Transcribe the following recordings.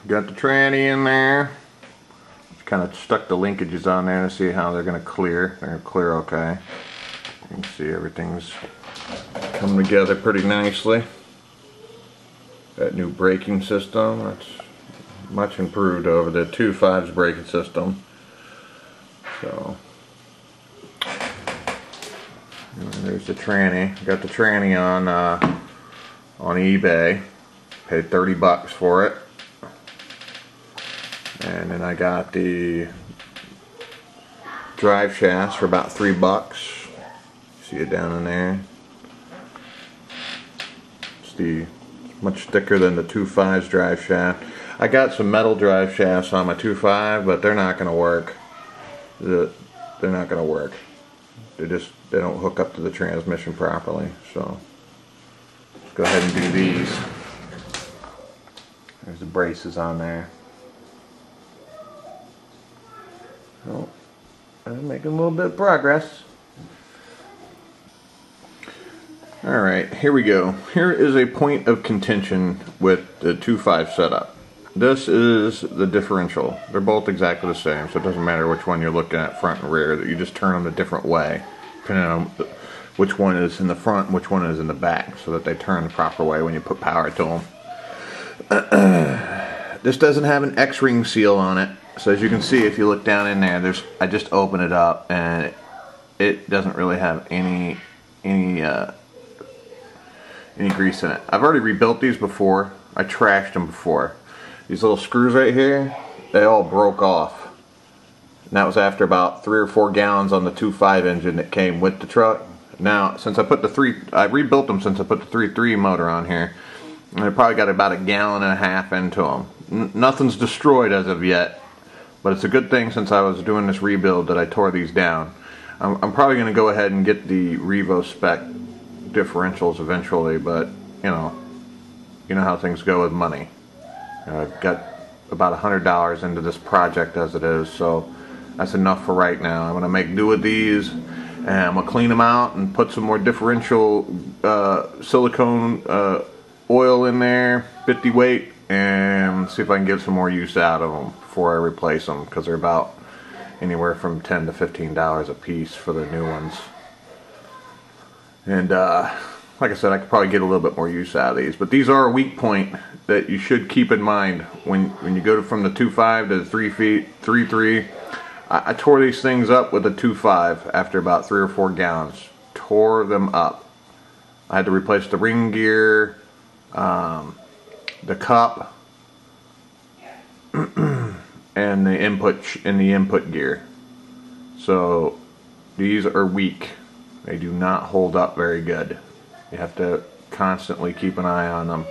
got the tranny in there. Just kind of stuck the linkages on there to see how they're going to clear. They're going to clear okay. You can see everything's coming together pretty nicely. That new braking system, that's much improved over the 2.5's braking system. So there's the tranny. Got the tranny on eBay. Paid 30 bucks for it. And then I got the drive shafts for about 3 bucks. See it down in there. It's much thicker than the 2.5's drive shaft. I got some metal drive shafts on my 2.5, but they're not going to work. They're not going to work. They don't hook up to the transmission properly. So let's go ahead and do these. There's the braces on there. So I'm making a little bit of progress. Alright, here we go. Here is a point of contention with the 2.5 setup. This is the differential. They're both exactly the same, so it doesn't matter which one you're looking at, front and rear. You just turn them a different way, depending on which one is in the front and which one is in the back, so that they turn the proper way when you put power to them. This doesn't have an X-ring seal on it, so as you can see, if you look down in there, I just opened it up, and it doesn't really have any grease in it. I've already rebuilt these before. I trashed them before. These little screws right here, they all broke off. And that was after about 3 or 4 gallons on the 2.5 engine that came with the truck. Now, since I rebuilt them since I put the 3.3 motor on here, and I probably got about 1.5 gallons into them. Nothing's destroyed as of yet, but it's a good thing since I was doing this rebuild that I tore these down. I'm probably going to go ahead and get the Revo spec differentials eventually, but you know how things go with money. I've got about $100 into this project as it is, so that's enough for right now. I'm going to make do with these, and I'm going to clean them out and put some more differential silicone oil in there, 50 weight, and see if I can get some more use out of them before I replace them, because they're about anywhere from $10 to $15 a piece for the new ones. And like I said, I could probably get a little bit more use out of these. But these are a weak point that you should keep in mind when you go from the 2.5 to the 3.3. I tore these things up with the 2.5 after about 3 or 4 gallons. Tore them up. I had to replace the ring gear, the cup, and the input gear. So these are weak. They do not hold up very good. You have to constantly keep an eye on them.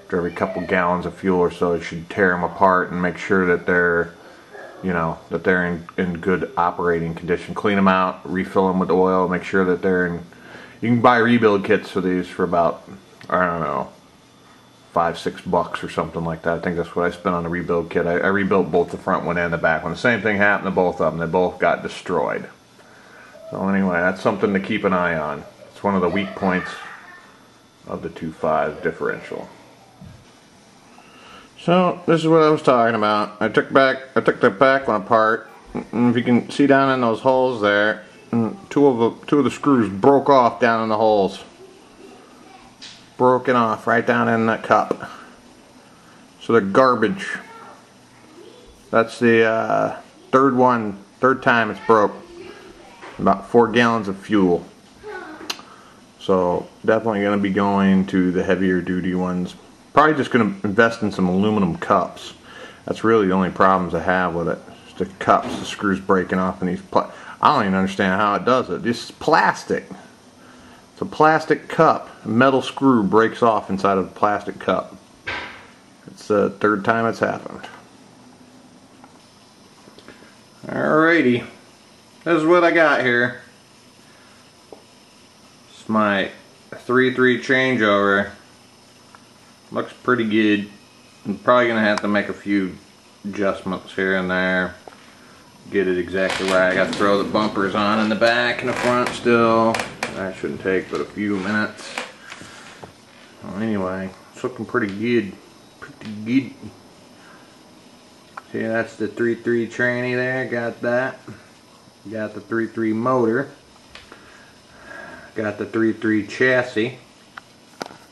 After every couple gallons of fuel or so, you should tear them apart and make sure that they're, in good operating condition. Clean them out, refill them with oil, make sure that they're in. You can buy rebuild kits for these for about, I don't know, $5-6 bucks or something like that. I think that's what I spent on the rebuild kit. I rebuilt both the front one and the back one. The same thing happened to both of them. They both got destroyed. So anyway, that's something to keep an eye on. It's one of the weak points of the 2.5 differential. So this is what I was talking about. I took the back one apart, and if you can see down in those holes there, two of the screws broke off down in the holes. Broken off right down in that cup. So they're garbage. That's the third time it's broke. About 4 gallons of fuel. So definitely going to be going to the heavier duty ones. Probably just going to invest in some aluminum cups. That's really the only problems I have with it. Just the cups, the screws breaking off in these. I don't even understand how it does it. This is plastic. It's a plastic cup. A metal screw breaks off inside of a plastic cup. It's the 3rd time it's happened. Alrighty. This is what I got here. It's my 3.3 changeover. Looks pretty good. I'm probably going to have to make a few adjustments here and there. Get it exactly right. I got to throw the bumpers on in the back and the front still. That shouldn't take but a few minutes. Well, anyway, it's looking pretty good. Pretty good. See, that's the 3.3 tranny there. Got that. Got the 3.3 motor. Got the 3.3 chassis.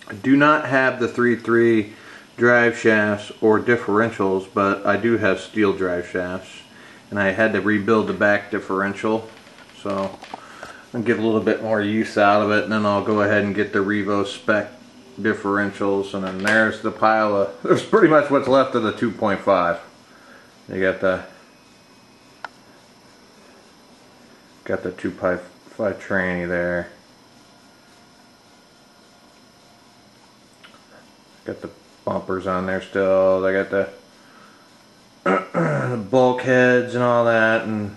I do not have the 3.3 drive shafts or differentials, but I do have steel drive shafts. And I had to rebuild the back differential. So I'll get a little bit more use out of it, and then I'll go ahead and get the Revo spec differentials. And then there's the pile of, there's pretty much what's left of the 2.5. You got the 2.5 tranny there. Got the bumpers on there still. I got the the bulkheads and all that, and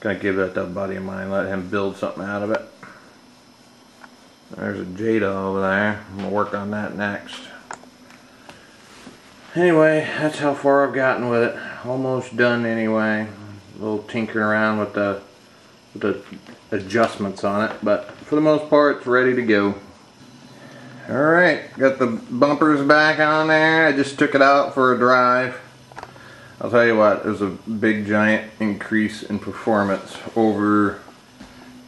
gonna give that to a buddy of mine, let him build something out of it. There's a Jada over there. I'm gonna work on that next. Anyway, that's how far I've gotten with it. Almost done anyway. A little tinkering around with the adjustments on it, but for the most part it's ready to go. Alright, got the bumpers back on there. I just took it out for a drive. I'll tell you what, there's a big giant increase in performance over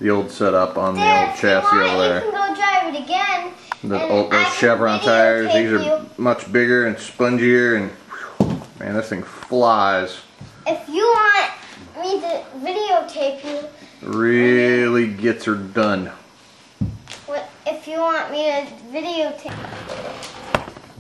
the old setup on the old chassis over there. You can go drive it again. Those Chevron tires, these are much bigger and spongier, and whew, man, this thing flies. If you want me to videotape you, really gets her done. if you want me to videotape